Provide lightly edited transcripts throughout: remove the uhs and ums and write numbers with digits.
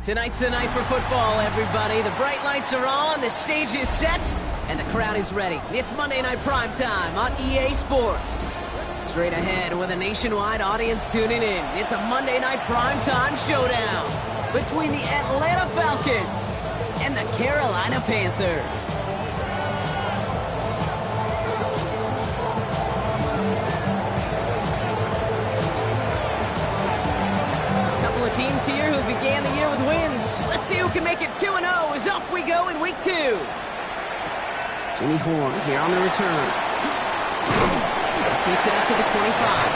Tonight's the night for football, everybody. The bright lights are on, the stage is set, and the crowd is ready. It's Monday Night Primetime on EA Sports. Straight ahead with a nationwide audience tuning in. It's a Monday Night Primetime showdown between the Atlanta Falcons and the Carolina Panthers. Teams here who began the year with wins. Let's see who can make it 2-0 as off we go in week 2. Jimmy Horn here on the return. This makes it up to the 25.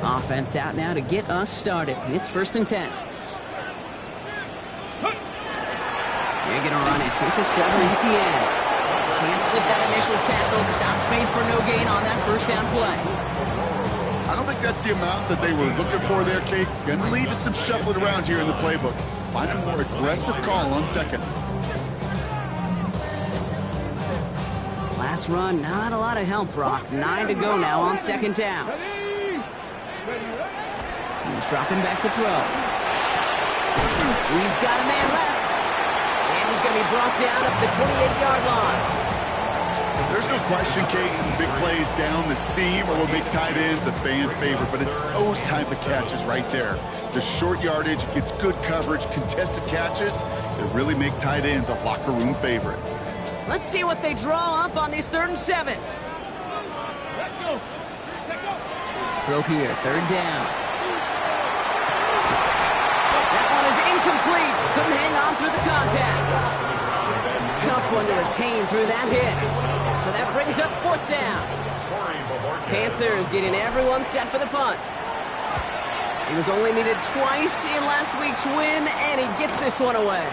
Offense out now to get us started. It's 1st and 10. They're going to run it. This is Trevor ATL. Can't slip that initial tackle. Stops made for no gain on that first down play. I don't think that's the amount that they were looking for there, Kate. Going to lead to some shuffling around here in the playbook. Find a more aggressive call on second. Last run, not a lot of help, Brock. 9 to go now on 2nd down. He's dropping back to throw. He's got a man left. And he's going to be brought down at the 28-yard line. There's no question, Kate, big plays down the seam or will make tight ends a fan favorite, but it's those type of catches right there. The short yardage gets good coverage, contested catches that really make tight ends a locker room favorite. Let's see what they draw up on this 3rd and 7. Throw here, 3rd down. Incomplete. Couldn't hang on through the contact. Tough one to retain through that hit. So that brings up 4th down. Panthers getting everyone set for the punt. He was only needed twice in last week's win, and he gets this one away.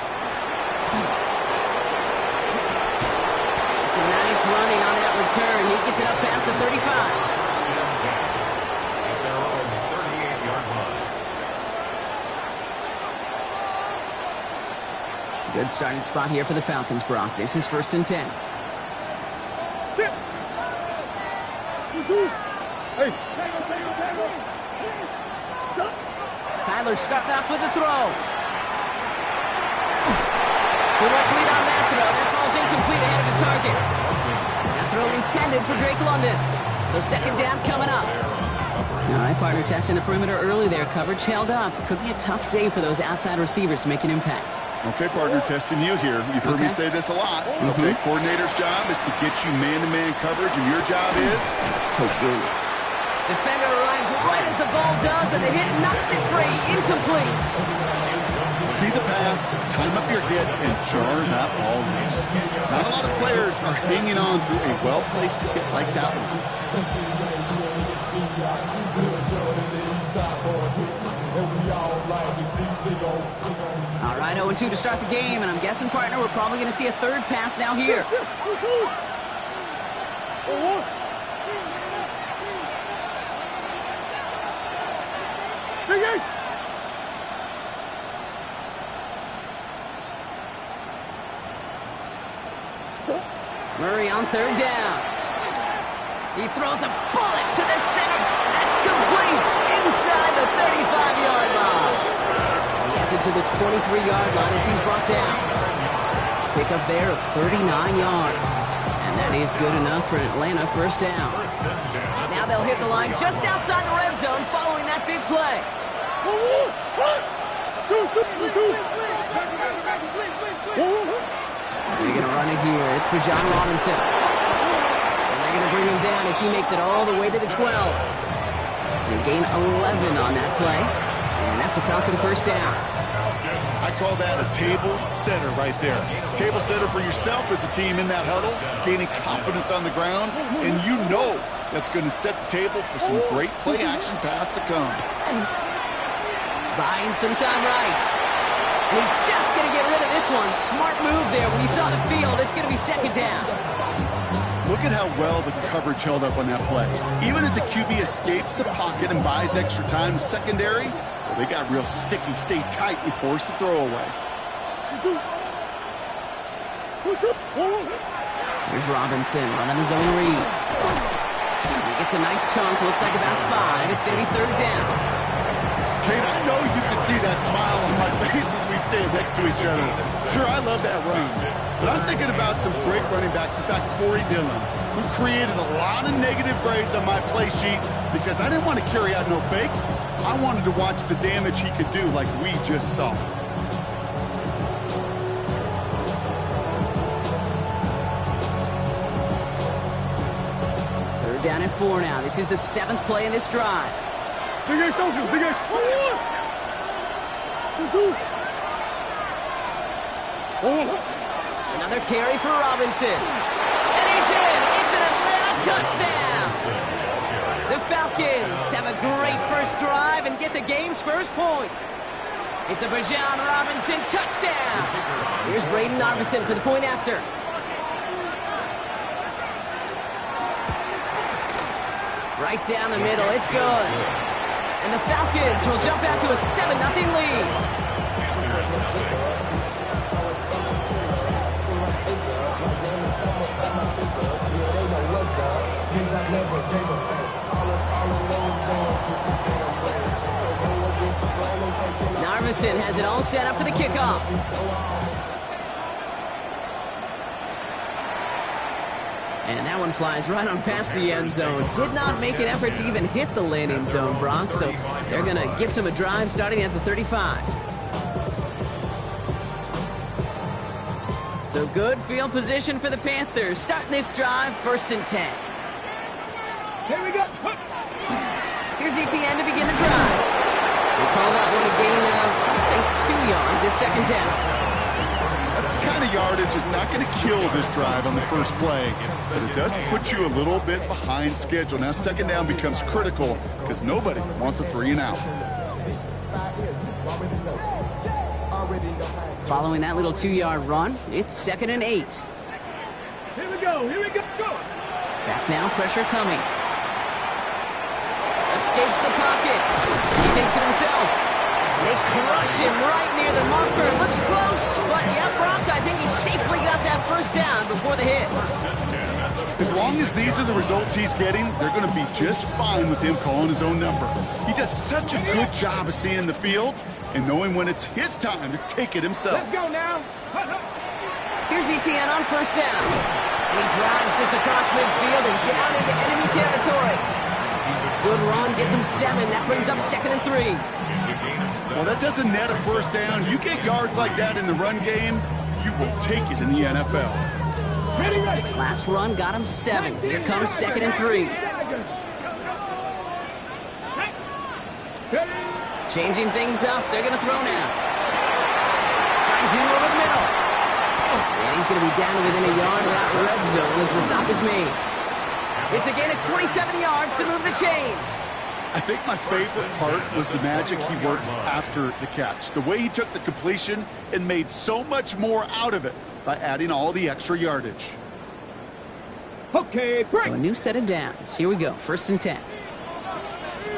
It's a nice running on that return. He gets it up past the 35. Good starting spot here for the Falcons, Brock. This is 1st and 10. Kyler starting off with the throw. Too much lead on that throw. That falls incomplete ahead of his target. That throw intended for Drake London. So 2nd down coming up. All right, partner testing the perimeter early there. Coverage held up. Could be a tough day for those outside receivers to make an impact. Okay, partner, testing you here. You've heard me say this a lot. Okay, coordinator's job is to get you man-to-man coverage, and your job is to win it. Defender arrives right as the ball does, and the hit knocks it free. Incomplete. See the pass, time up your hit, and jar that ball loose. Not a lot of players are hanging on to a well-placed hit like that one. All right, 0-2 to start the game, and I'm guessing, partner, we're probably going to see a 3rd pass now here. Murray on 3rd down. He throws a bullet to the center. That's complete inside the 35-yard line. He has it to the 23-yard line as he's brought down. Pick up there of 39 yards. And that is good enough for Atlanta 1st down. Now they'll hit the line just outside the red zone following that big play. They're going to run it here. It's Bijan Robinson. And they're going to bring him down as he makes it all the way to the 12. They gain 11 on that play. And that's a Falcon 1st down. I call that a table setter right there. Table setter for yourself as a team in that huddle, gaining confidence on the ground, and you know that's going to set the table for some great play action pass to come. Buying some time right. And he's just going to get rid of this one. Smart move there when he saw the field. It's going to be 2nd down. Look at how well the coverage held up on that play. Even as the QB escapes the pocket and buys extra time, secondary, well, they got real sticky, stayed tight, and forced the throwaway. Here's Robinson running his own read. He gets a nice chunk, looks like about 5. It's going to be 3rd down. Kate, I know you can see that smile on my face as we stand next to each other. Sure, I love that run. But I'm thinking about some great running backs. In fact, Corey Dillon, who created a lot of negative grades on my play sheet because I didn't want to carry out no fake. I wanted to watch the damage he could do like we just saw. Down at 4 now. This is the 7th play in this drive. Another carry for Robinson. And he's in. It's an Atlanta touchdown. The Falcons have a great first drive and get the game's first points. It's a Bijan Robinson touchdown. Here's Braden Narvison for the point after. Right down the middle, it's good. And the Falcons will jump out to a 7-0 lead. Narvison has it all set up for the kickoff. And that one flies right on past the end zone. Did not make an effort to even hit the landing zone, Brock. So they're going to gift him a drive starting at the 35. So good field position for the Panthers. Starting this drive, 1st and 10. Here we go. Here's ETN to begin the drive. They call that one a gain of, let's say, 2 yards at 2nd down. That's the kind of yardage it's not going to kill this drive on the first play, but it does put you a little bit behind schedule. Now 2nd down becomes critical because nobody wants a 3 and out. Following that little 2-yard run, it's 2nd and 8. Here we go. Go. Back now, pressure coming. Escapes the pocket. He takes it himself. They crush him right near the marker. Looks close, but yeah, Brock, I think he safely got that 1st down before the hit. As long as these are the results he's getting, they're going to be just fine with him calling his own number. He does such a good job of seeing the field and knowing when it's his time to take it himself. Let's go now. Here's ETN on 1st down. And he drives this across midfield and down into enemy territory. Good run, gets him 7. That brings up 2nd and 3. Well, that doesn't net a 1st down. You get yards like that in the run game, you will take it in the NFL. Ready. Last run got him 7. Here comes 2nd and 3. Changing things up. They're going to throw now. Finds him over the middle. And he's going to be down to within a yard of that red zone as the stop is made. It's a gain of 27 yards to move the chains. I think my favorite part was the magic he worked after the catch. The way he took the completion and made so much more out of it by adding all the extra yardage. Okay, break. So a new set of downs. Here we go. 1st and 10.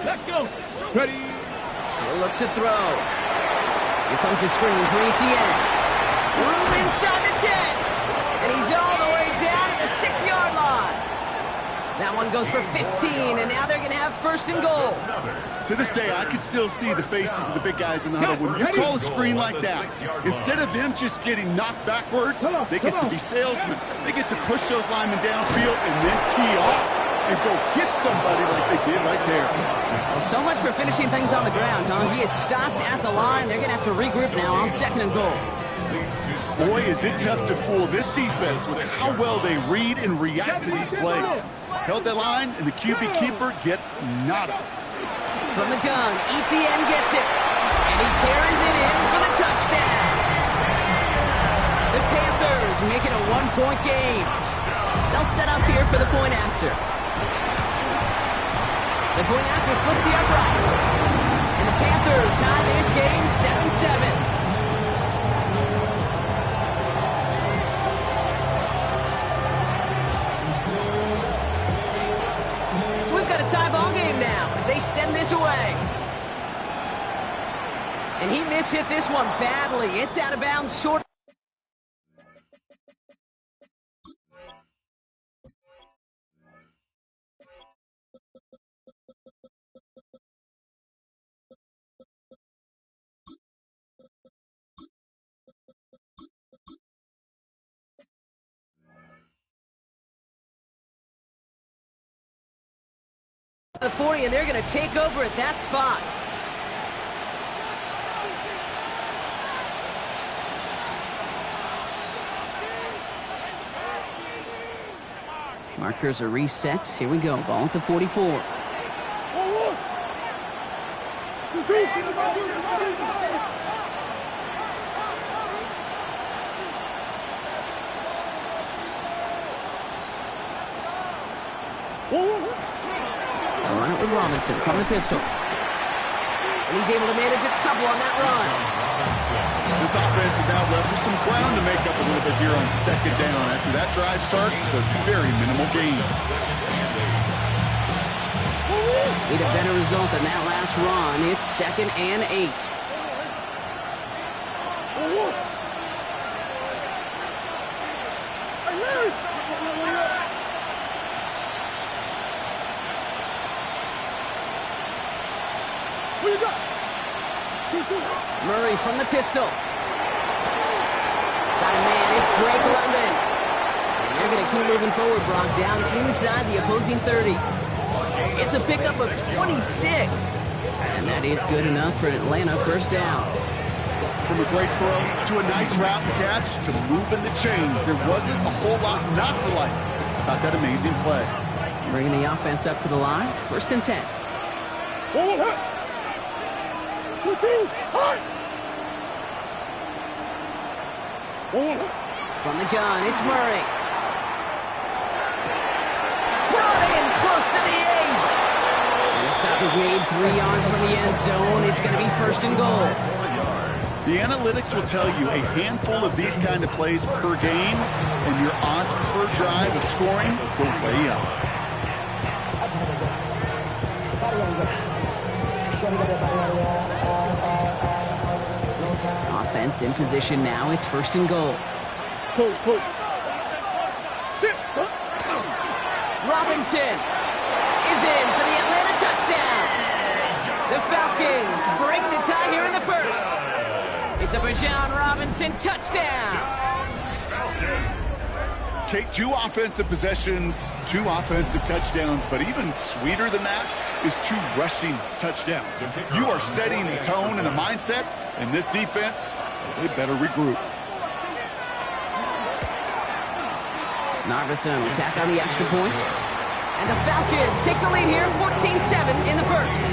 Let's go. Ready. He'll look to throw. Here comes the screen for ETN. Room inside the 10. And he's all the way down to the 6-yard line. That one goes for 15, and now they're going to have 1st and goal. To this day, I can still see the faces of the big guys in the huddle. When you call a screen like that, instead of them just getting knocked backwards, they get to be salesmen. They get to push those linemen downfield and then tee off and go hit somebody like they did right there. Well, so much for finishing things on the ground, huh? He is stopped at the line. They're going to have to regroup now on 2nd and goal. Boy, is it tough to fool this defense with how well they read and react to these plays. Held that line, and the QB keeper gets nada. From the gun, ETN gets it, and he carries it in for the touchdown. The Panthers make it a 1-point game. They'll set up here for the point after. The point after splits the uprights. And the Panthers tie this game 7-7. they send this away. And he mishit this one badly. It's out of bounds short. The 40, and they're going to take over at that spot. Markers are reset. Here we go. Ball at the 44. All right, with Robinson from the pistol. And he's able to manage a couple on that run. This offense is now left with some ground to make up a little bit here on second down. After that drive starts with very minimal gains. Need a better result than that last run. It's 2nd and 8. Murray from the pistol. Got a man, it's Drake London. And they're going to keep moving forward, Brock, down inside the opposing 30. It's a pickup of 26. And that is good enough for Atlanta, first down. From a great throw to a nice route and catch to moving the chains. There wasn't a whole lot not to like about that amazing play. Bringing the offense up to the line, 1st and 10. From the gun, it's Murray. Brought in close to the 8. And the stop is made 3 yards from the end zone. It's going to be 1st and goal. The analytics will tell you a handful of these kind of plays per game, and your odds per drive of scoring go way up. Offense in position now. It's 1st and goal. Push. Sit. Robinson is in for the Atlanta touchdown. The Falcons break the tie here in the 1st. It's a Bijan Robinson touchdown. Kate, 2 offensive possessions, 2 offensive touchdowns, but even sweeter than that is 2 rushing touchdowns. You are setting a tone and a mindset, and this defense, they better regroup. Narveson will tack on the extra point. And the Falcons take the lead here, 14-7 in the 1st.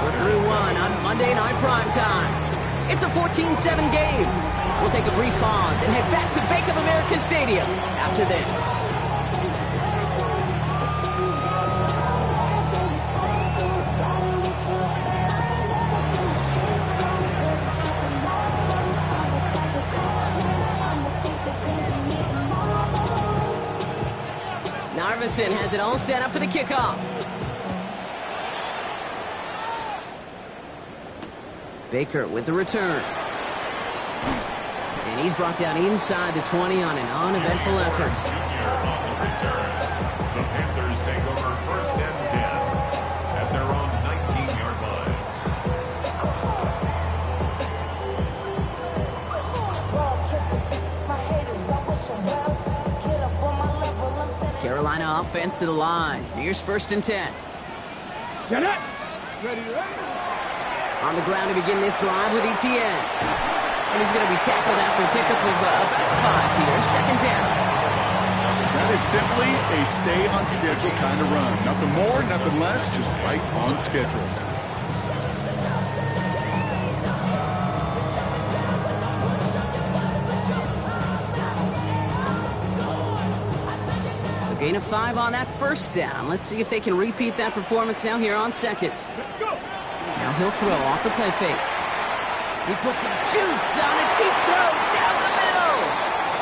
We're through 1 on Monday Night Primetime. It's a 14-7 game. We'll take a brief pause and head back to Bank of America Stadium after this. Narveson has it all set up for the kickoff. Baker with the return. And he's brought down inside the 20 on an uneventful effort. The Panthers take over 1st and 10 at their own 19-yard line. Carolina offense to the line. Here's 1st and 10. Get it. Ready. On the ground to begin this drive with ETN. And he's going to be tackled after a pickup of about 5 here. 2nd down. That is simply a stay-on-schedule kind of run. Nothing more, nothing less, just right on schedule. So gain of 5 on that 1st down. Let's see if they can repeat that performance now here on 2nd. Now he'll throw off the play fake. He puts some juice on a deep throw down the middle.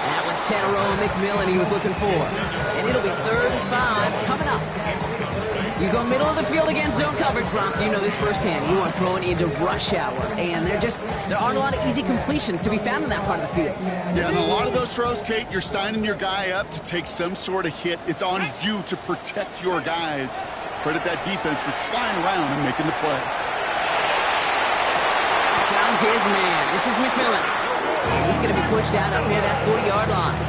That was Tanaroa McMillan he was looking for. And it'll be 3rd and 5 coming up. You go middle of the field against zone coverage, Brock. You know this firsthand. You are throwing into rush hour, and there aren't a lot of easy completions to be found in that part of the field. Yeah, and a lot of those throws, Kate, you're signing your guy up to take some sort of hit. It's on you to protect your guys. Credit that defense for flying around and making the play. Found his man. This is McMillan. And he's going to be pushed out up near that 40-yard line.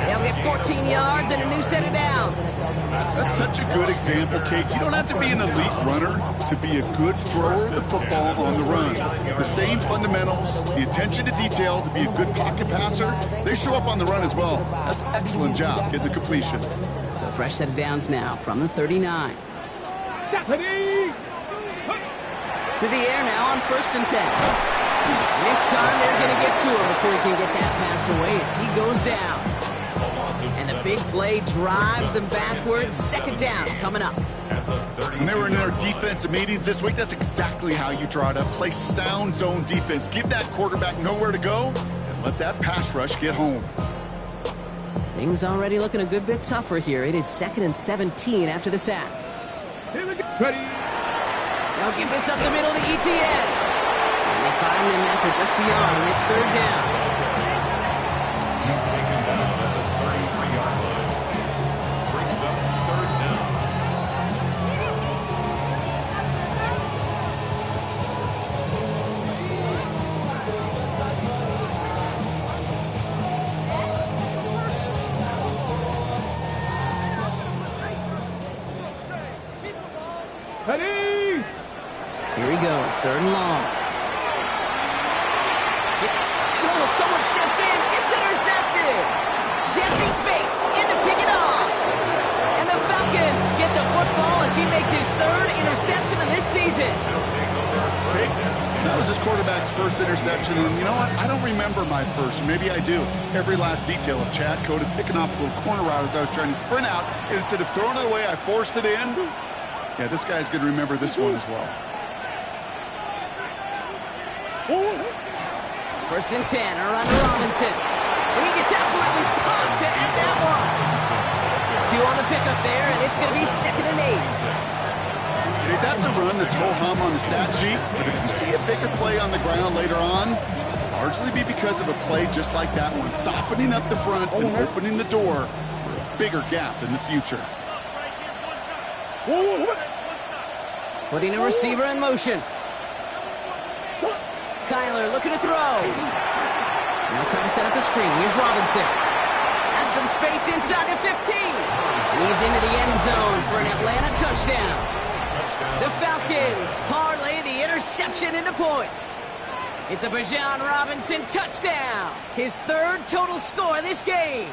They'll get 14 yards and a new set of downs. That's such a good example, Kate. You don't have to be an elite runner to be a good thrower of the football on the run. The same fundamentals, the attention to detail to be a good pocket passer, they show up on the run as well. That's an excellent job getting the completion. So fresh set of downs now from the 39. To the air now on 1st and 10. This time they're going to get to him before he can get that pass away as he goes down. And the big play drives them backwards. 2nd down coming up. When they were in their defensive meetings this week, that's exactly how you draw it up. Play sound zone defense. Give that quarterback nowhere to go and let that pass rush get home. Things already looking a good bit tougher here. It is 2nd and 17 after the sack. Here we go. Ready. They'll give this up the middle to ETL. And they find them after just a yard, and it's 3rd down. He's taken down at the 33-yard line. Brings up 3rd down. Ready. Here he goes, 3rd and long. Oh, someone stepped in. It's intercepted. Jesse Bates in to pick it off. And the Falcons get the football as he makes his 3rd interception of this season. Okay. That was his quarterback's first interception, and you know what? I don't remember my first, or maybe I do. Every last detail of Chad Cody picking off a little corner route as I was trying to sprint out, and instead of throwing it away, I forced it in. Yeah, this guy's going to remember this one as well. 1st and 10, around to Robinson. And he gets absolutely pumped to end that one. 2 on the pickup there, and it's going to be 2nd and 8. Hey, that's a run that's ho-hum on the stat sheet, but if you see a bigger play on the ground later on, largely be because of a play just like that one, softening up the front and opening the door for a bigger gap in the future. Putting a receiver in motion. Kyler looking to throw. Now trying to set up the screen. Here's Robinson. Has some space inside the 15. He's into the end zone for an Atlanta touchdown. The Falcons parlay the interception into points. It's a Bijan Robinson touchdown. His 3rd total score this game.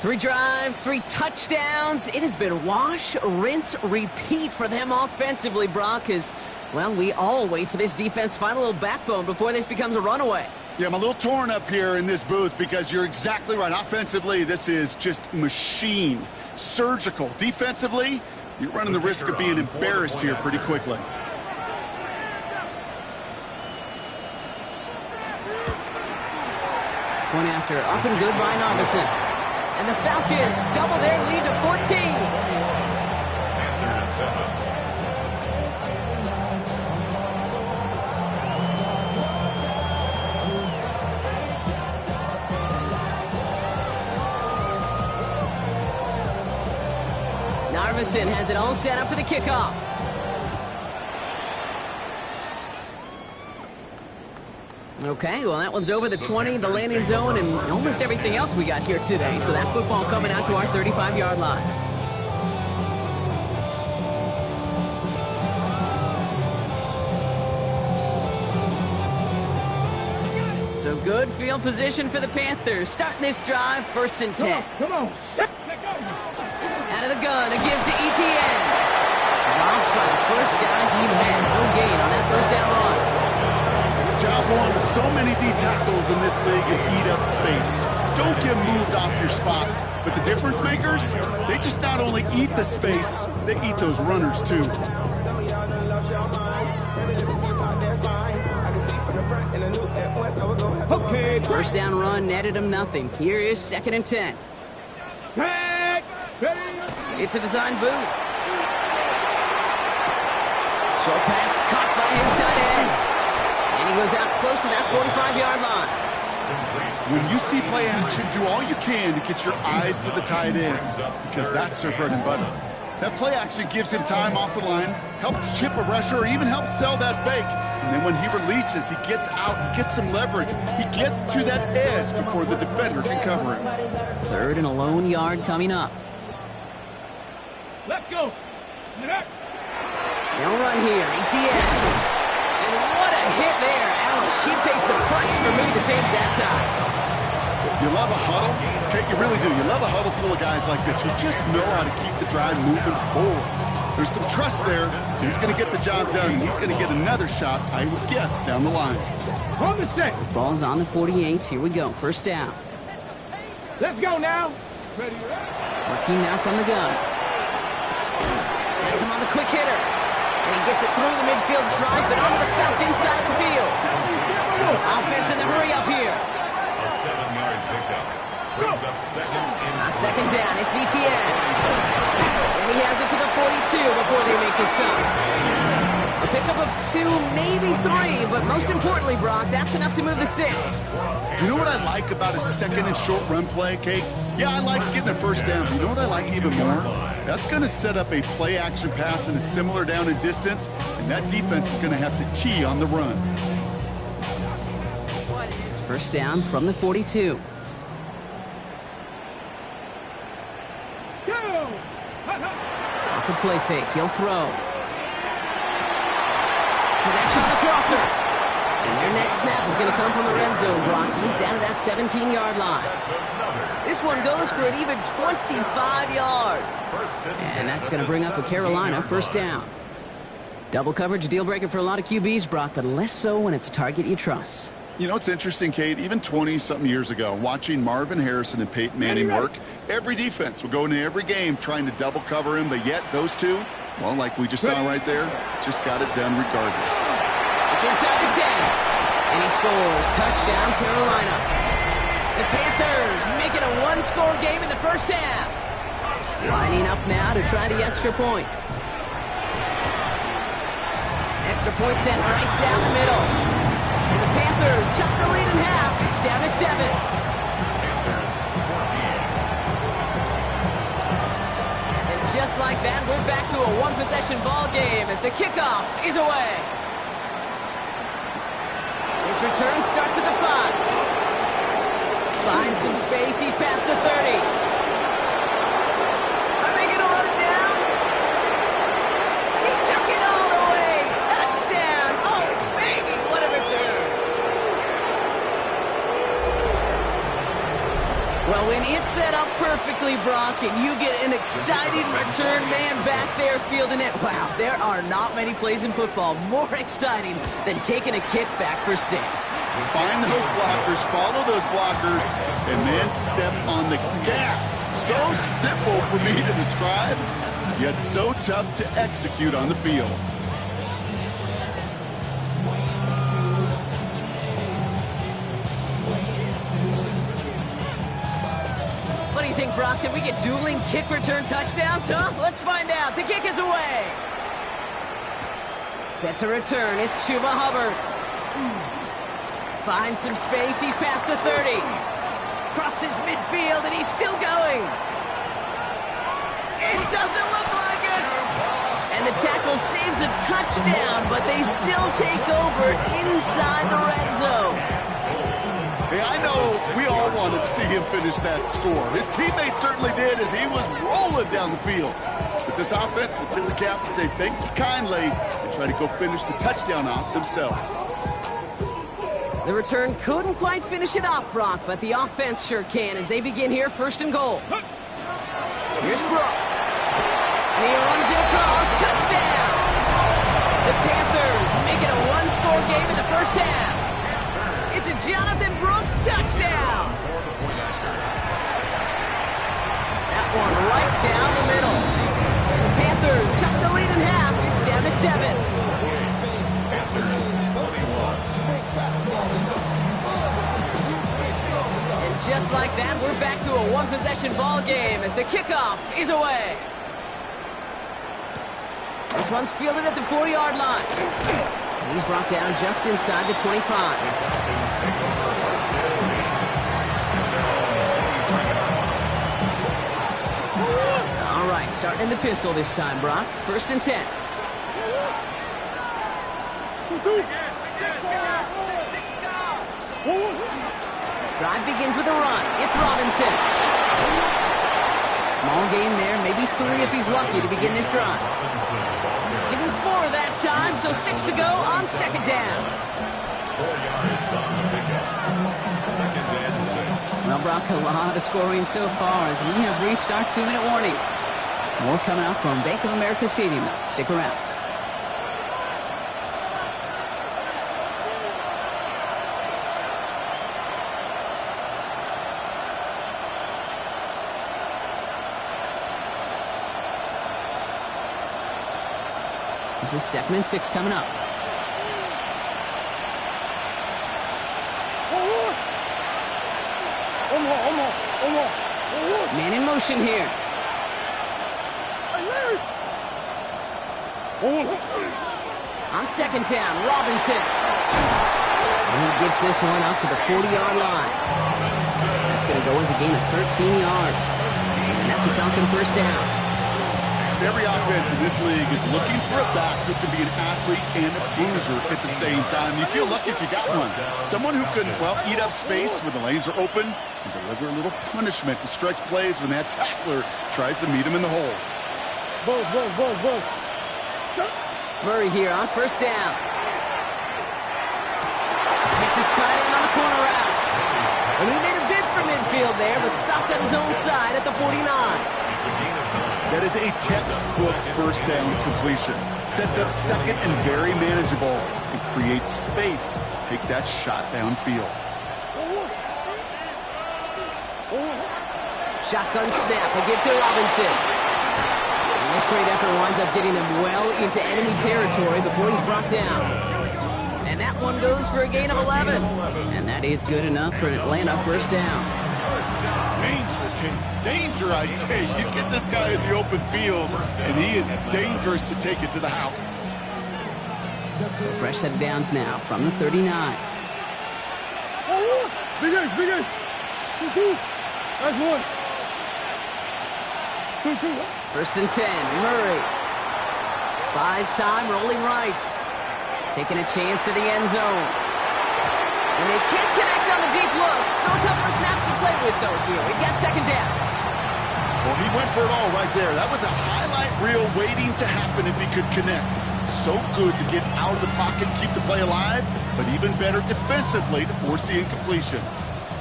3 drives, 3 touchdowns. It has been wash, rinse, repeat for them offensively, Brock, as, well, we all wait for this defense to find a little backbone before this becomes a runaway. Yeah, I'm a little torn up here in this booth because you're exactly right. Offensively, this is just machine. Surgical. Defensively, you're running the risk of being embarrassed here pretty quickly. Point after, up and good by Robinson. And the Falcons double their lead to 14. Narvison has it all set up for the kickoff. Okay, well, that one's over the 20, the landing zone, and almost everything else we got here today. So that football coming out to our 35-yard line. So good field position for the Panthers. Starting this drive, 1st and 10. Come on. Out of the gun, a give to ETN. Dropped by the first guy. He had no gain on that 1st down run. Job one with so many D tackles in this league is eat up space. Don't get moved off your spot. But the difference makers, they just not only eat the space, they eat those runners too. Okay. 1st down run netted him nothing. Here is 2nd and 10. Back. Ready? It's a design boot. Short pass caught by his tight end. And he goes out close to that 45-yard line. When you see play action, do all you can to get your eyes to the tight end, because that's their bread and butter. That play action gives him time off the line, helps chip a rusher, or even helps sell that fake. And then when he releases, he gets out, he gets some leverage. He gets to that edge before the defender can cover him. 3rd and a lone yard coming up. Let's go. They'll run here, ATL. And what a hit there. Ouch, she faced the punch for moving the chains that time. You love a huddle? Okay, you really do. You love a huddle full of guys like this who just know how to keep the drive moving forward. There's some trust there. So he's going to get the job done. He's going to get another shot, I would guess, down the line. On the set. Ball's on the 48. Here we go. 1st down. Let's go now. Ready? Working now from the gun. That's him on the quick hitter. And he gets it through the midfield stripe and onto the Falcons side of the field. Offense in the hurry up here. A 7-yard pickup. Brings up 2nd and On 2nd down, it's ETN. And he has it to the 42 before they make the stop. A pickup of 2, maybe 3, but most importantly, Brock, that's enough to move the sticks. You know what I like about a 2nd and short run play, Kate? Yeah, I like getting a 1st down. But you know what I like even more? That's going to set up a play action pass in a similar down and distance, and that defense is going to have to key on the run. 1st down from the 42. Go. Off the play fake, he'll throw. Connection on the crosser. And their next snap is going to come from the red zone, Brock. He's down to that 17-yard line. This one goes for an even 25 yards. And that's going to bring up a Carolina 1st down. Double coverage, deal breaker for a lot of QBs, Brock, but less so when it's a target you trust. You know, it's interesting, Kate, even 20-something years ago, watching Marvin Harrison and Peyton Manning work, every defense would go into every game trying to double cover him, but yet those two, well, like we just saw right there, just got it done regardless. It's inside the 10, and he scores. Touchdown, Carolina. The Panthers make it a 1-score game in the 1st half. Lining up now to try the extra points. Extra point sent right down the middle. And the Panthers chop the lead in half. It's down to 7. And just like that, we're back to a 1-possession ball game as the kickoff is away. His return starts at the 5. Finds some space. He's past the 30. Are they going to run it down? He took it all the way. Touchdown. Oh, baby, what a return. Well, when it's set up perfectly, Brock, and you get an exciting return man back there fielding it, wow, there are not many plays in football more exciting than taking a kick back for 6. Find those blockers, follow those blockers, and then step on the gas. So simple for me to describe, yet so tough to execute on the field. What do you think, Brock? Can we get dueling kick return touchdowns, huh? Let's find out. The kick is away. Set to return. It's Chuba Hubbard. Finds some space. He's past the 30. Crosses midfield, and he's still going. It doesn't look like it. And the tackle saves a touchdown, but they still take over inside the red zone. Hey, I know we all wanted to see him finish that score. His teammates certainly did as he was rolling down the field. But this offense will tip the cap and say thank you kindly and try to go finish the touchdown off themselves. The return couldn't quite finish it off, Brock, but the offense sure can as they begin here 1st and goal. Here's Brooks. And he runs it across. Touchdown! The Panthers make it a 1-score game in the 1st half. It's a Jonathan Brooks touchdown. That one right down the middle. And the Panthers chop the lead in half. It's down to 7. just like that, we're back to a one-possession ball game as the kickoff is away. This one's fielded at the 4-yard line. And he's brought down just inside the 25. All right, starting in the pistol this time, Brock. 1st and 10. Drive begins with a run. It's Robinson. Small gain there, maybe 3 if he's lucky to begin this drive. Give him 4 that time, so 6 to go on 2nd down. 4 yards on the pickup. 2nd and 6. Well, Brock, a lot of scoring so far as we have reached our 2-minute warning. More coming up from Bank of America Stadium. Stick around. This is 2nd and 6 coming up. Man in motion here. On 2nd down, Robinson. And he gets this one up to the 40-yard line. That's going to go as a gain of 13 yards. And that's a Falcon 1st down. Every offense in this league is looking for a back who can be an athlete and a bruiser at the same time. You feel lucky if you got one. Someone who can, well, eat up space when the lanes are open and deliver a little punishment to stretch plays when that tackler tries to meet him in the hole. Murray here on 1st down. Gets his tight end on the corner route. And he made a bid for midfield there, but stopped on his own side at the 49. That is a textbook 1st down completion. Sets up 2nd and very manageable and creates space to take that shot downfield. Shotgun snap, a give to Robinson. And this great effort winds up getting him well into enemy territory before he's brought down. And that one goes for a gain of 11. And that is good enough for an Atlanta 1st down. Danger, King. Danger, I say. You get this guy in the open field, and he is dangerous to take it to the house. So fresh set of downs now from the 39. Big Ace, big Ace. 2-2. That's 1. 2-2. 1st and 10, Murray. Buys time, rolling right. Taking a chance to the end zone. And they can't connect on the deep look. Still a couple of snaps to play with, though, here. We've got 2nd down. Well, he went for it all right there. That was a highlight reel waiting to happen if he could connect. So good to get out of the pocket, keep the play alive, but even better defensively to force the incompletion.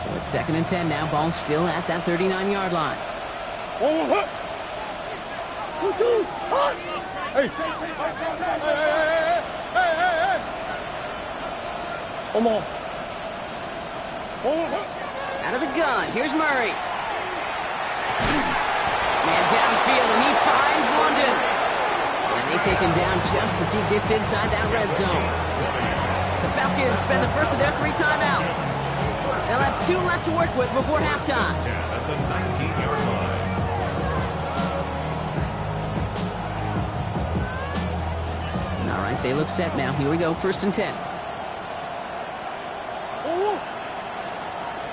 So it's 2nd and 10 now. Ball still at that 39-yard line. 2-2. Hey. Come on. Out of the gun. Here's Murray. Man downfield, and he finds London. And they take him down just as he gets inside that red zone. The Falcons spend the first of their 3 timeouts. They'll have 2 left to work with before halftime. At the 19-yard line. All right, they look set now. Here we go, 1st and 10.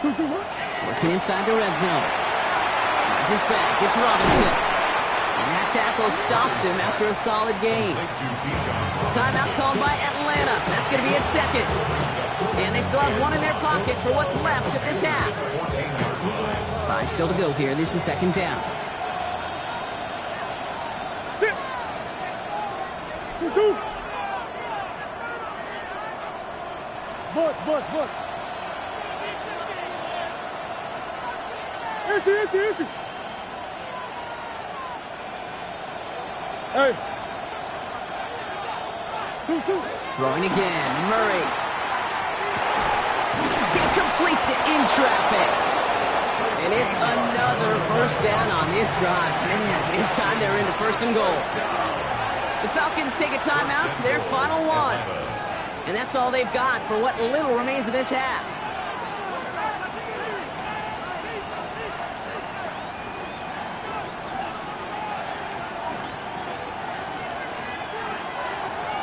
Working inside the red zone. Finds his back. It's Robinson. And that tackle stops him after a solid gain. Timeout called by Atlanta. That's going to be its 2nd. And they still have 1 in their pocket for what's left of this half. 5 still to go here. This is 2nd down. Sit. 2-2. Bus. Empty. Hey. 2-2. Throwing again. Murray. He completes it in traffic. And it's another 1st down on this drive. Man, this time they're into 1st and goal. The Falcons take a timeout to their final 1. And that's all they've got for what little remains of this half.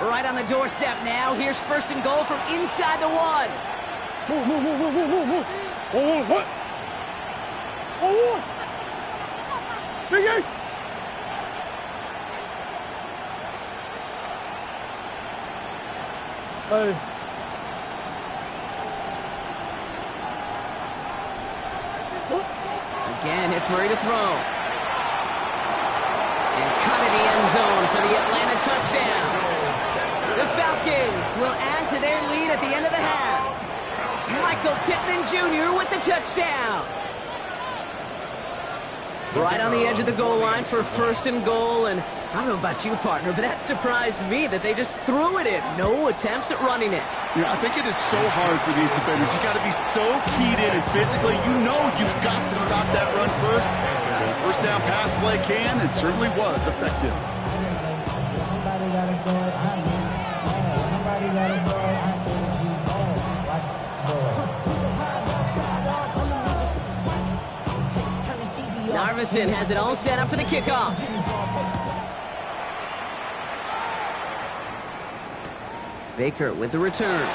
Right on the doorstep now. Here's first and goal from inside the 1. Move. What? Oh, Big Ace. Hey. Again, it's Murray to throw. And cut in the end zone for the Atlanta touchdown. The Falcons will add to their lead at the end of the half. Michael Pittman Jr. with the touchdown. Right on the edge of the goal line for first and goal. And I don't know about you, partner, but that surprised me that they just threw it in. No attempts at running it. Yeah, I think it is so hard for these defenders. You got to be so keyed in and physically, you know you've got to stop that run first. So the first down pass play can and certainly was effective. Somebody gotta go. Somebody gotta go. Narveson has it all set up for the kickoff. Baker with the return.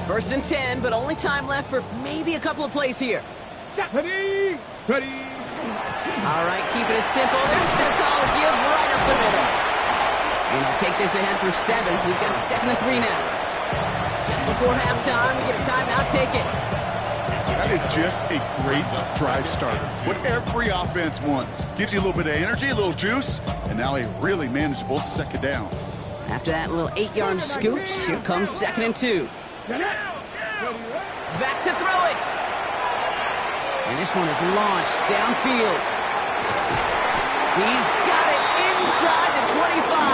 First and 10, but only time left for maybe a couple of plays here. Steady. All right, keeping it simple. They're just going to call a give right up the middle. And they'll take this ahead for 7. We've got 2nd and 3 now. Just before halftime, we get a timeout. Take it. That is just a great drive starter. What every offense wants. Gives you a little bit of energy, a little juice, and now a really manageable second down. After that little 8-yard scooch, here comes 2nd and 2. Back to throw it. And this one is launched downfield. He's got it inside the 25.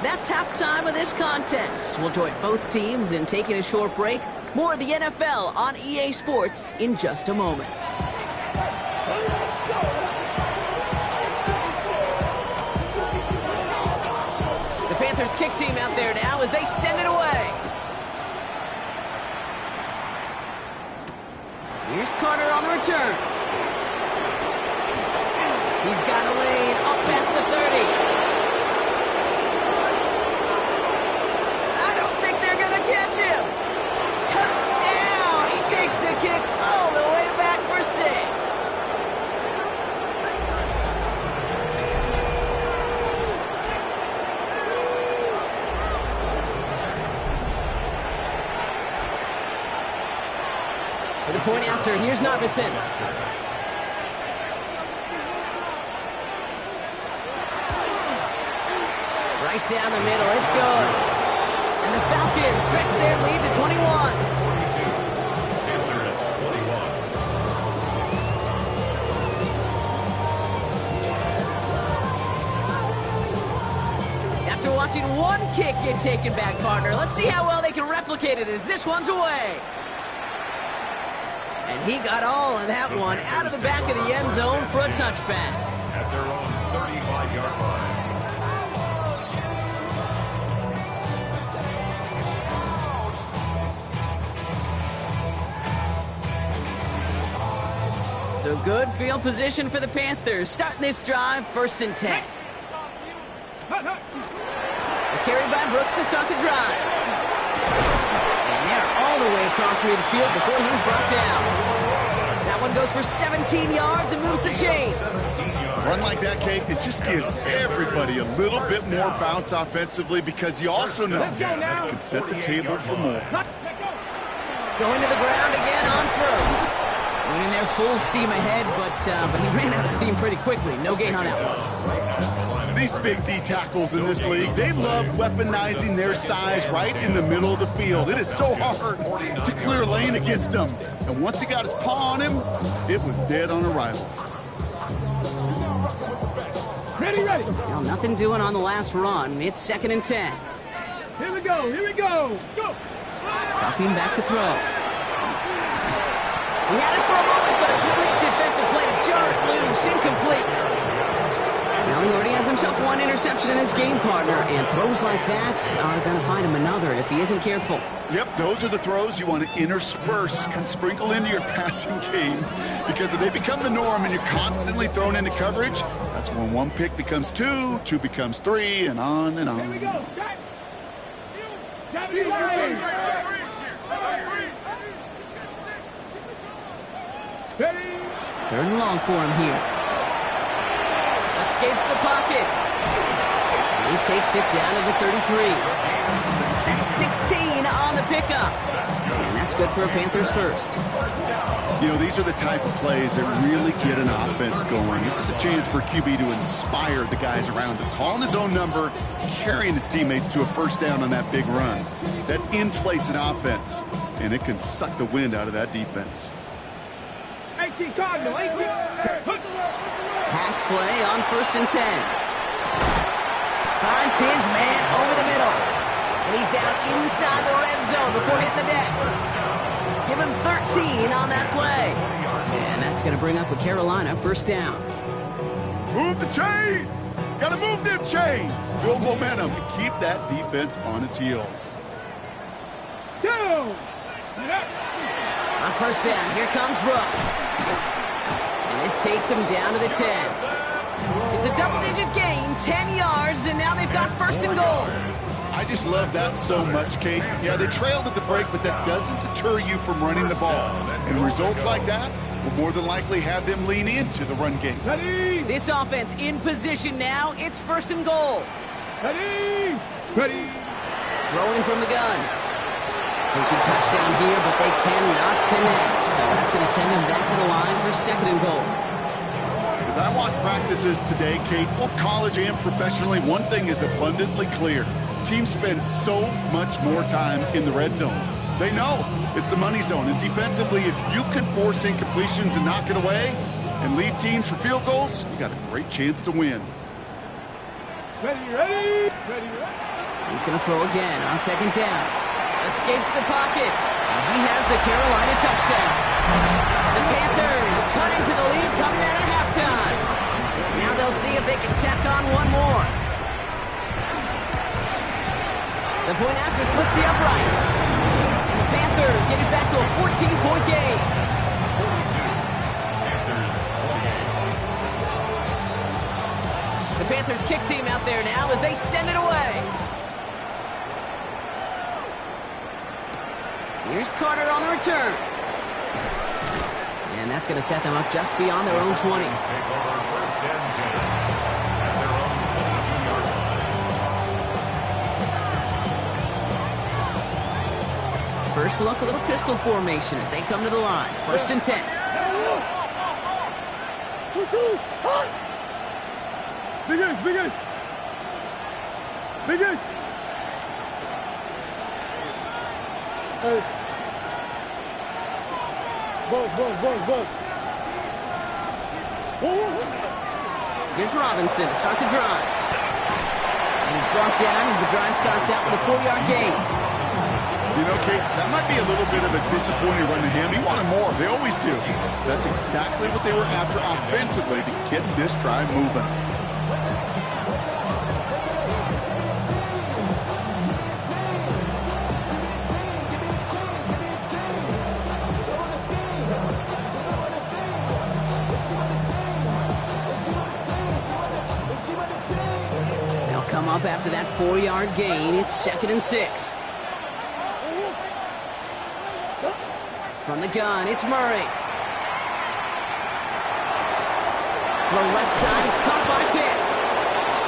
That's halftime of this contest. We'll join both teams in taking a short break. More of the NFL on EA Sports in just a moment. The Panthers kick team out there now as they send it away. Here's Carter on the return. He's got a lane up past the 30. I don't think they're going to catch him. Touchdown! He takes the kick all the way back for 6. For the point after, here's Narveson. Right down the middle, it's good. And the Falcons stretch their lead to 21. Panthers 21. After watching one kick get taken back, partner, let's see how well they can replicate it as this one's away. And he got all of that one out of the back of the end zone for a touchback. At their own 35-yard line. So good field position for the Panthers. Starting this drive, 1st and 10. A carry by Brooks to start the drive. And they're all the way across midfield before he's brought down. That one goes for 17 yards and moves the chains. Run like that, Kate, it just gives everybody a little bit more bounce offensively because you also know it can set the table for more. Going to the ground again on first. Went in there full steam ahead, but he ran out of steam pretty quickly. No gain on that one. These big D tackles in this league, they love weaponizing their size right in the middle of the field. It is so hard to clear lane against them. And once he got his paw on him, it was dead on arrival. Ready. Well, nothing doing on the last run. It's 2nd and 10. Here we go. Here we go. Go. Dropping back to throw. He had it for a moment, but a great defensive play to jar it loose. Incomplete. Now he already has himself one interception in his game, partner, and throws like that are going to find him another if he isn't careful. Yep, those are the throws you want to intersperse and sprinkle into your passing game, because if they become the norm and you're constantly thrown into coverage, that's when one pick becomes two, two becomes three, and on and on. Here we go. Steady. Third and long for him here. Escapes the pocket. And he takes it down to the 33. That's 16 on the pickup. And that's good for a Panthers first. You know, these are the type of plays that really get an offense going. This is a chance for QB to inspire the guys around him. Calling his own number, carrying his teammates to a first down on that big run. That inflates an offense, and it can suck the wind out of that defense. 18 Cardinal. 18. Pass play on 1st and 10. Finds his man over the middle. And he's down inside the red zone before hitting the deck. Give him 13 on that play. And that's going to bring up a Carolina first down. Move the chains! Gotta move them chains! Build momentum and keep that defense on its heels. Go. On first down, here comes Brooks. And this takes him down to the 10. It's a double-digit gain, 10 yards, and now they've got 1st and goal. I just love that so much, Kate. Yeah, they trailed at the break, but that doesn't deter you from running the ball. And results like that will more than likely have them lean into the run game. Ready. This offense in position now. It's 1st and goal. Ready. Ready. Throwing from the gun. They can touchdown here, but they cannot connect. So that's going to send them back to the line for 2nd and goal. As I watch practices today, Kate, both college and professionally, one thing is abundantly clear. Teams spend so much more time in the red zone. They know it's the money zone. And defensively, if you can force incompletions and knock it away and lead teams for field goals, you got a great chance to win. Ready. Ready. Ready. He's going to throw again on 2nd down. Escapes the pocket. And he has the Carolina touchdown. The Panthers cut into the lead coming out of halftime. Now they'll see if they can tack on one more. The point after splits the uprights. And the Panthers get it back to a 14-point game. The Panthers kick team out there now as they send it away. Here's Carter on the return. And that's going to set them up just beyond their own 20. Take over 1st and 10 at their own 22-yard line. First look, a little pistol formation as they come to the line. 1st and 10. 2-2. Biggest. Hey. Bug. Here's Robinson to start the drive. And he's brought down as the drive starts out with a 4-yard gain. You know, Kate, that might be a little bit of a disappointing run to him. He wanted more. They always do. That's exactly what they were after offensively to get this drive moving. They'll come up after that 4-yard gain. It's 2nd and 6. From the gun, it's Murray. The left side is caught by Pitts.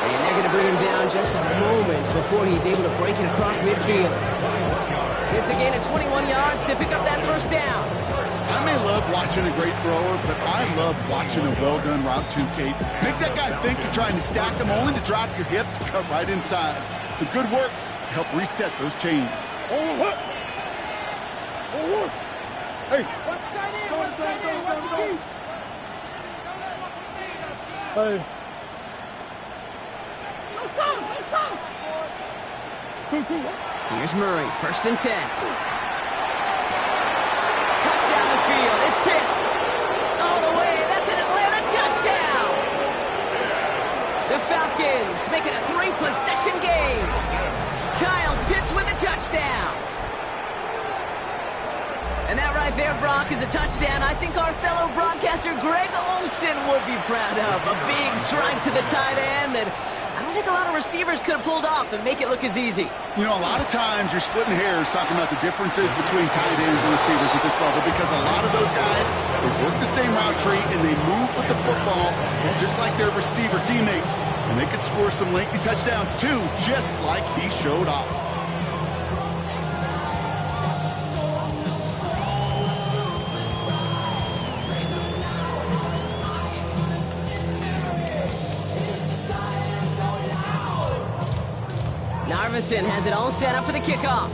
And they're going to bring him down just a moment before he's able to break it across midfield. It's a gain of 21 yards to pick up that 1st down. I may love watching a great thrower, but I love watching a well-done route too, Kate. Make that guy think you're trying to stack him only to drop your hips, cut right inside. Some good work to help reset those chains. Hey. Hey. 2-2. Here's Murray, 1st and 10. Cut down the field. It's Pitts. All the way. That's an Atlanta touchdown. The Falcons make it a 3-possession game. Kyle Pitts with a touchdown. And that right there, Brock, is a touchdown I think our fellow broadcaster Greg Olson would be proud of. A big strike to the tight end that I don't think a lot of receivers could have pulled off and make it look as easy. You know, a lot of times you're splitting hairs talking about the differences between tight ends and receivers at this level because a lot of those guys, they work the same route tree and they move with the football just like their receiver teammates. And they could score some lengthy touchdowns too, just like he showed off. Narveson has it all set up for the kickoff.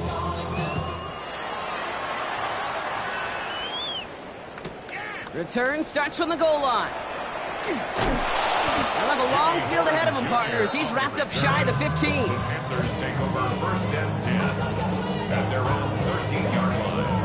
Return starts from the goal line. They'll have a long field ahead of him, partners. He's wrapped up shy of the 15. Panthers take over 1st and 10 at their own 13-yard line.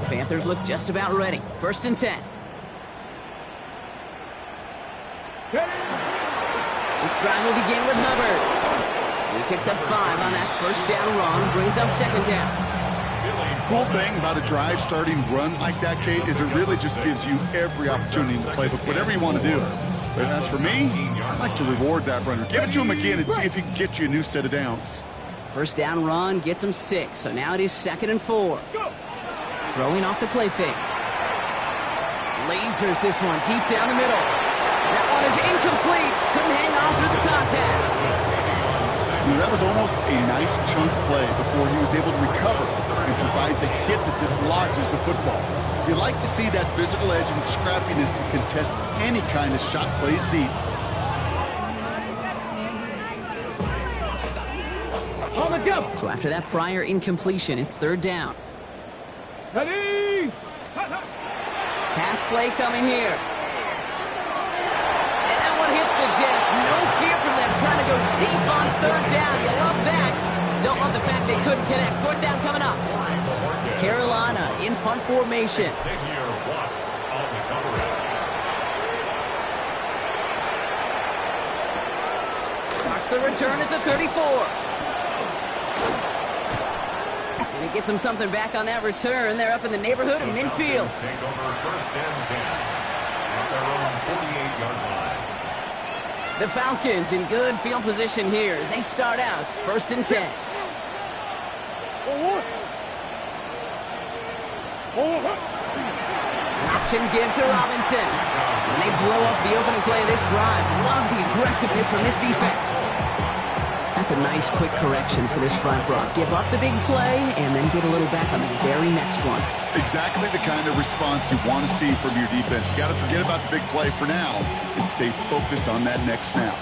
Panthers look just about ready. 1st and 10. This drive will begin with Hubbard. He picks up 5 on that 1st down run, brings up 2nd down. Cool thing about a drive starting run like that, Kate, is it really just gives you every opportunity in the playbook, whatever you want to do. But as for me, I'd like to reward that runner. Give it to him again and see if he can get you a new set of downs. 1st down run gets him 6, so now it is 2nd and 4. Throwing off the play fake. Lasers this one deep down the middle. That one is incomplete. Couldn't hang on through the contact. You know, that was almost a nice chunk play before he was able to recover and provide the hit that dislodges the football. You like to see that physical edge and scrappiness to contest any kind of shot plays deep. So after that prior incompletion, it's 3rd down. Ready? Pass play coming here. And that one hits the deck. No fear from them trying to go deep on 3rd down. You love that. Don't love the fact they couldn't connect. 4th down coming up. Carolina in punt formation. Starts the return at the 34. And it gets them something back on that return. They're up in the neighborhood of midfield. Take over 1st and 10 at their own 48-yard line. The Falcons in good field position here as they start out 1st and 10. An option give to Robinson. And they blow up the opening play of this drive. Love the aggressiveness from this defense. That's a nice quick correction for this front, Brock. Give up the big play and then get a little back on the very next one. Exactly the kind of response you want to see from your defense. You got to forget about the big play for now and stay focused on that next snap.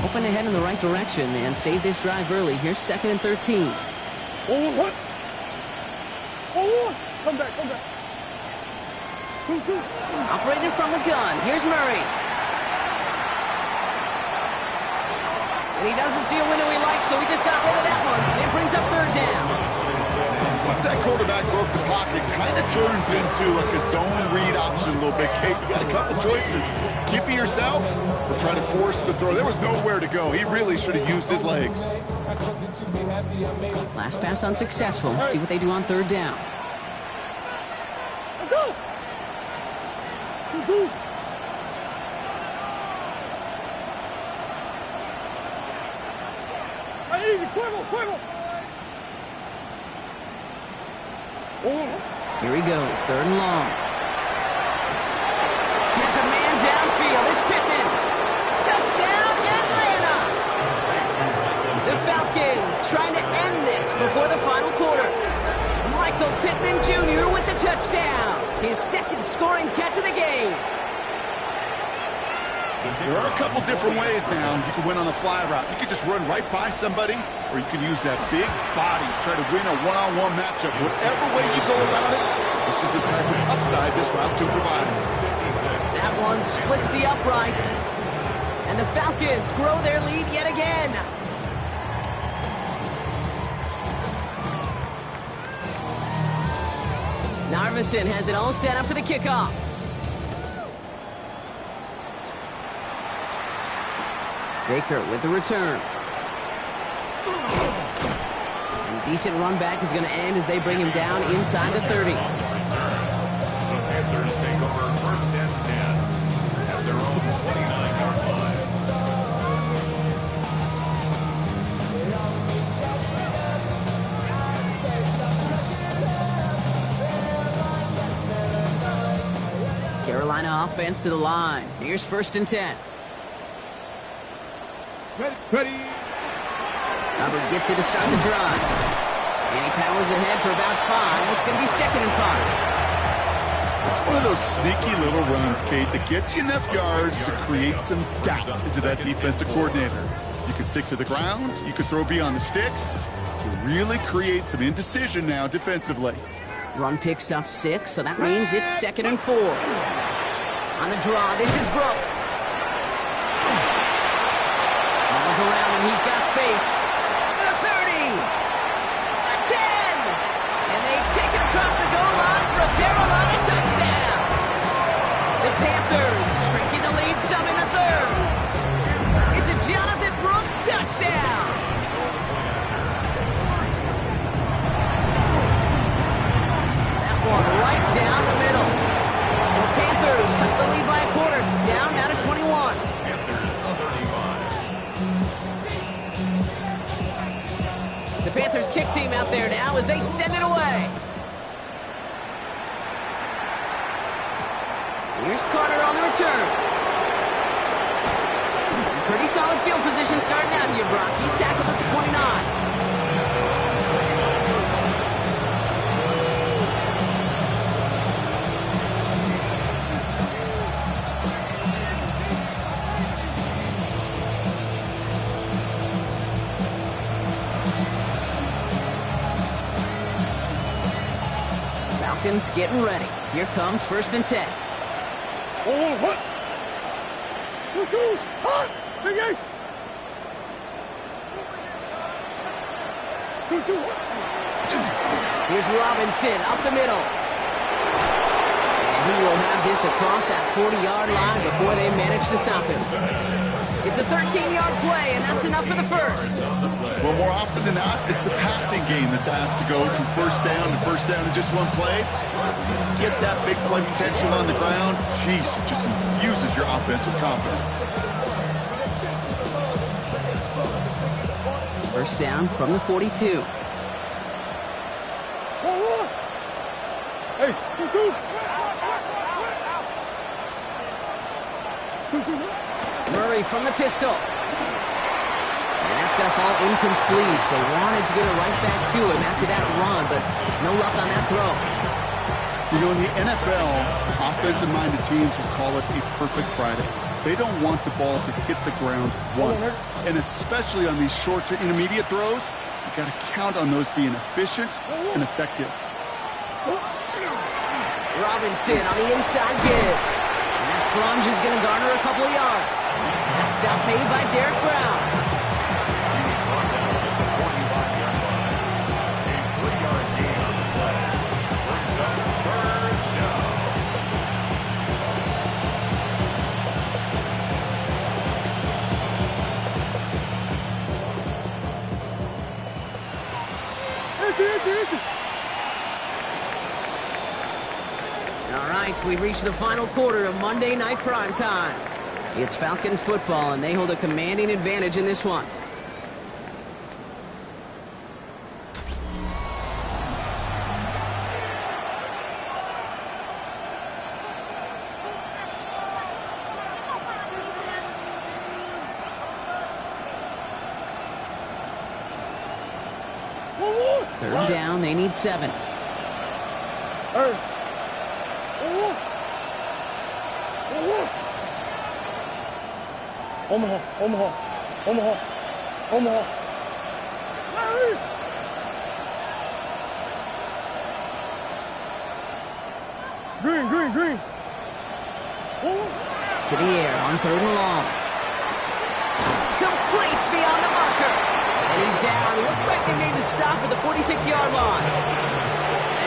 Open ahead in the right direction and save this drive early. Here's 2nd and 13. What? Come back. 2-2. Operating from the gun. Here's Murray. And he doesn't see a window he likes, so he just got rid of that one. It brings up 3rd down. Once that quarterback broke the pocket, kind of turns into like a zone read option a little bit. Kate, you got a couple choices. Keep it yourself or try to force the throw. There was nowhere to go. He really should have used his legs. Last pass unsuccessful. Let's see what they do on 3rd down. Let's go. 2-2. Easy, quiver. Here he goes, 3rd and long. Has a man downfield. It's Pittman. Touchdown, Atlanta! The Falcons trying to end this before the final quarter. Michael Pittman Jr. with the touchdown. His 2nd scoring catch of the game. There are a couple different ways now. You can win on the fly route. You can just run right by somebody, or you can use that big body, try to win a one-on-one matchup. Whatever way you go about it, this is the type of upside this route can provide. That one splits the uprights. And the Falcons grow their lead yet again. Narveson has it all set up for the kickoff. Baker with the return. And decent run back is going to end as they bring him down inside the 30. The Panthers take over 1st and 10 at their own 29-yard line. Carolina offense to the line. Here's 1st and 10. Ready. Hubbard gets it to start the drive. And he powers ahead for about 5. It's going to be 2nd and 5. It's one of those sneaky little runs, Kate, that gets you enough yards to create some doubt into that defensive coordinator. You can stick to the ground. You can throw beyond the sticks. You really create some indecision now defensively. Run picks up 6, so that means it's 2nd and 4. On the draw, this is Brooks. Ball's around him, he's got space. The 30! The 10! And they take it across the goal line for a Carolina touchdown! The Panthers shrinking the lead some in the 3rd. It's a Jonathan Brooks touchdown! That one right down the middle. And the Panthers cut the lead by a quarter. Down now to 21. Panthers 35. The Panthers kick team out there now as they send it away. Here's Carter on the return. Pretty solid field position starting out here, Brock. He's tackled at the 29. Falcons getting ready. Here comes 1st and 10. Oh, what? 2-2. Hot. Big ace. 2-2. Here's Robinson up the middle. And he will have this across that 40-yard line before they manage to stop him. It's a 13-yard play, and that's enough for the 1st. Well, more often than not, it's the passing game that's asked to go from 1st down to 1st down in just one play. Get that big play potential on the ground. Jeez, it just infuses your offense with confidence. 1st down from the 42. Hey, 2-2. 2-2. Murray from the pistol. And that's going to fall incomplete. They wanted to get it right back to him after that run, but no luck on that throw. You know, in the NFL, offensive-minded teams will call it a perfect Friday. They don't want the ball to hit the ground once. And especially on these short to intermediate throws, you got to count on those being efficient and effective. Robinson on the inside give. And that plunge is going to garner a couple of yards. That stop made by Derek Brown. He was brought down at the 45-yard line. A 3-yard gain on the play. Brings up 3rd down. All right, we reached the final quarter of Monday Night Primetime. It's Falcons football, and they hold a commanding advantage in this one. Third down, they need 7. Hey. Omaha. Hey. Green. To the air on 3rd and long. Complete beyond the marker. And he's down. Looks like they made the stop at the 46-yard line.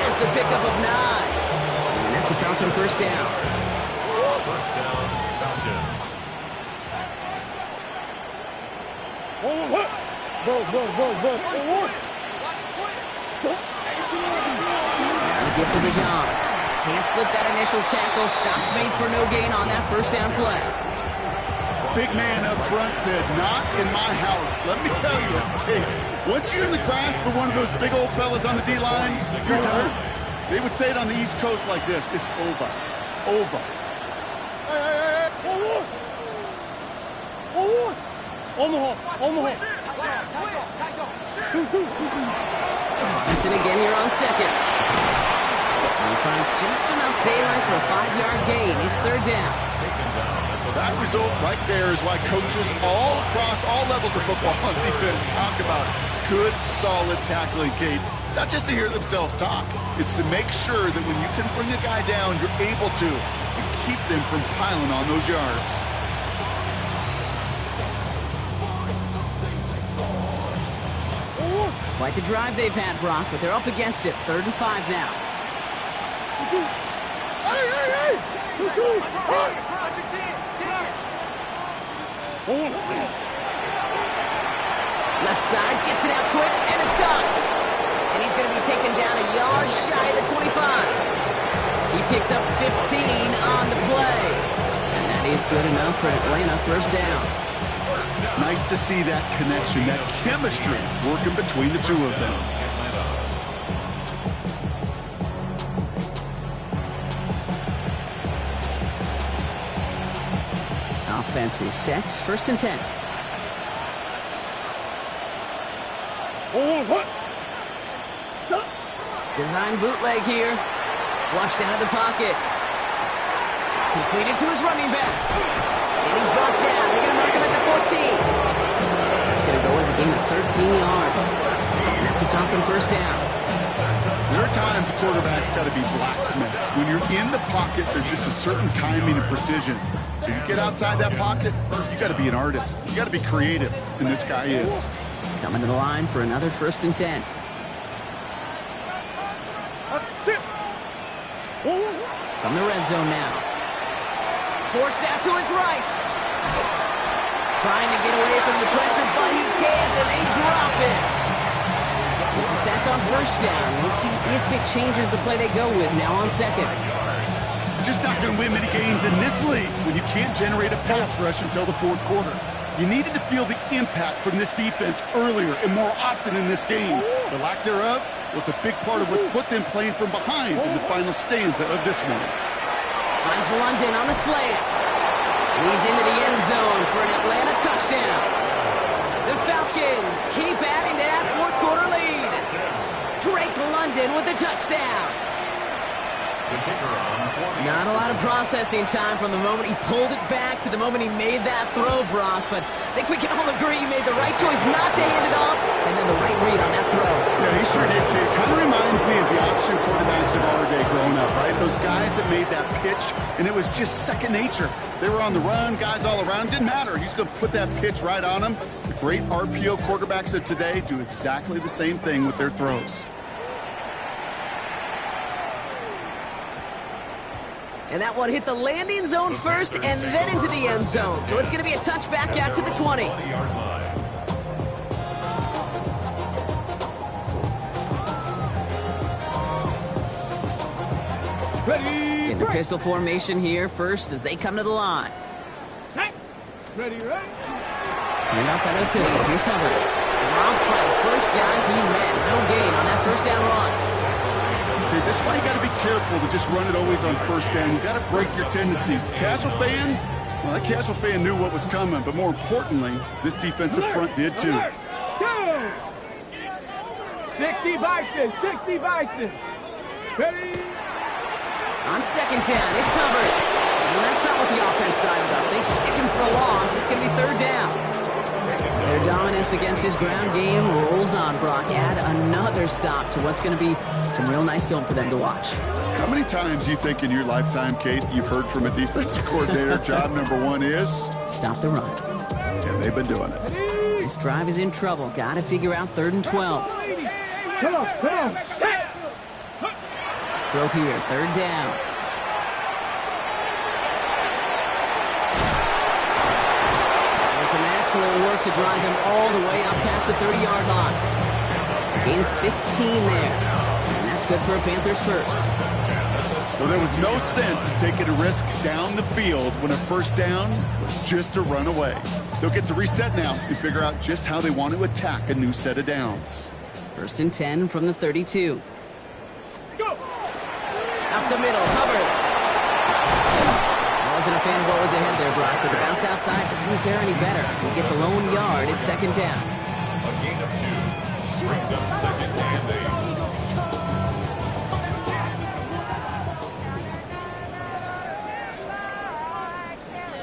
That's a pickup of 9. And that's a Falcon first down. First down, Falcons. Now to give to the John. Can't slip that initial tackle. Stops made for no gain on that first down play. Big man up front said, not in my house. Let me tell you, okay, once you're in the grasp of one of those big old fellas on the D-line, you're done. They would say it on the East Coast like this, it's over. Over. Omaha. Robinson again here on 2nd. And he finds just enough daylight for a 5-yard gain. It's 3rd down. That result right there is why coaches all across all levels of football on defense talk about good, solid tackling, Kate. It's not just to hear themselves talk. It's to make sure that when you can bring a guy down, you're able to and keep them from piling on those yards. Quite the drive they've had, Brock, but they're up against it. 3rd and 5 now. Left side, gets it out quick, and it's caught. And he's going to be taken down a yard shy of the 25. He picks up 15 on the play. And that is good enough for Atlanta. First down. Nice to see that connection, that chemistry working between the two of them. Offense is set. 1st and 10. Design bootleg here. Flushed out of the pocket. Completed to his running back. And he's brought down. They're going to mark him at the 14. That's going to go as a gain of 13 yards. And that's a Falcon first down. There are times quarterbacks got to be blacksmiths. When you're in the pocket, there's just a certain timing and precision. If you get outside that pocket, you got to be an artist. You got to be creative, and this guy is. Coming to the line for another 1st and 10. From the red zone now. Forced out to his right. Trying to get away from the pressure, but he can't, and they drop it. It's a sack on 1st down. We'll see if it changes the play they go with now on 2nd. Just not going to win many games in this league when you can't generate a pass rush until the 4th quarter. You needed to feel the impact from this defense earlier and more often in this game. The lack thereof was a big part of what's put them playing from behind in the final stanza of this one. Finds London on the slant. Leads into the end zone for an Atlanta touchdown. The Falcons keep adding to that 4th quarter lead. Drake London with the touchdown. Not a lot of processing time from the moment he pulled it back to the moment he made that throw, Brock. But I think we can all agree he made the right choice not to hand it off, and then the right read on that throw. Yeah, he sure did, kid. Kind of reminds me of the option quarterbacks of our day growing up, right? Those guys that made that pitch, and it was just second nature. They were on the run, guys all around. Didn't matter. He's going to put that pitch right on them. The great RPO quarterbacks of today do exactly the same thing with their throws. And that one hit the landing zone first and then into the end zone. So it's going to be a touchback out to the 20. Ready, In the pistol formation here first as they come to the line. ready, right? And up out of the pistol. Here's Hubbard. Wrong play. First guy he met. No gain on that first down run. Okay, that's why you got to be careful to just run it always on first down. You got to break your tendencies. Casual fan, well, that casual fan knew what was coming, but more importantly, this defensive front did too. Go! 60 Bison, 60 Bison. Ready? On second down, it's Hubbard. And that's not what the offense dialed up. They stick him for a loss. It's going to be third down. Their dominance against his ground game rolls on, Brock. Add another stop to what's going to be some real nice film for them to watch. How many times you think in your lifetime, Kate, you've heard from a defensive coordinator, job number one is? Stop the run. And they've been doing it. This drive is in trouble. Got to figure out 3rd and 12. Come on, come on. Throw here, 3rd down. And some excellent work to drive them all the way up past the 30-yard line. Gain 15 there. And that's good for a Panthers first. Well, there was no sense in taking a risk down the field when a first down was just a run away. They'll get to reset now and figure out just how they want to attack a new set of downs. 1st and 10 from the 32. Go. Up the middle, Hubbard. I wasn't a fan of what was ahead there, Brock, but the bounce outside doesn't fare any better. He gets a lone yard at 2nd down. A gain of 2 brings up 2nd and 8.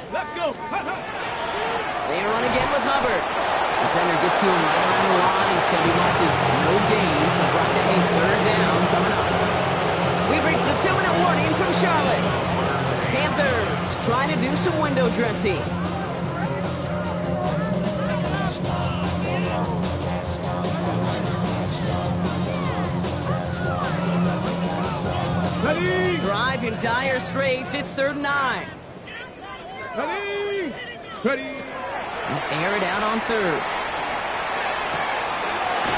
Let's go. They run again with Hubbard. Defender gets to him right around the line. It's going to be marked as no gain, so Brock, that means 3rd down coming up. We've reached the 2-minute warning from Charlotte. Panthers trying to do some window dressing. Ready. Drive in dire straits. It's 3rd and 9. Ready. Ready. Air it out on 3rd.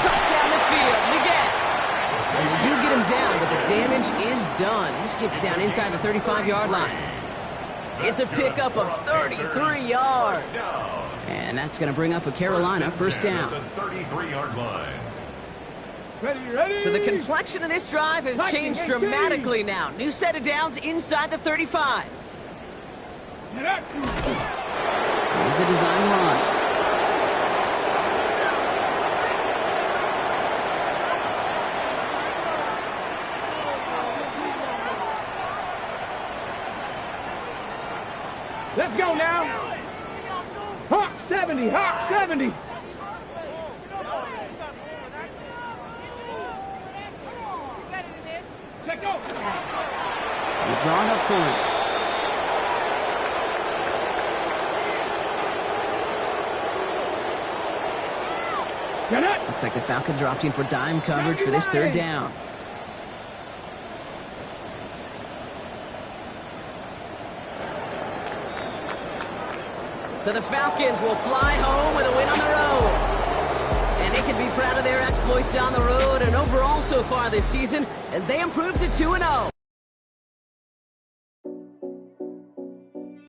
Cut down the field. Leggett. And they do get him down, but the damage is done. This gets down inside the 35-yard line. It's a pickup of 33 yards. And that's going to bring up a Carolina first down. 33-yard line. Ready, ready. So the complexion of this drive has changed dramatically now. New set of downs inside the 35. Here's a design run. Let's go now. Hawk 70, Hawk 70. Let go. We're drawing up for it. Get it. Looks like the Falcons are opting for dime coverage for this 3rd down. So the Falcons will fly home with a win on the road. And they can be proud of their exploits on the road and overall so far this season as they improve to 2-0.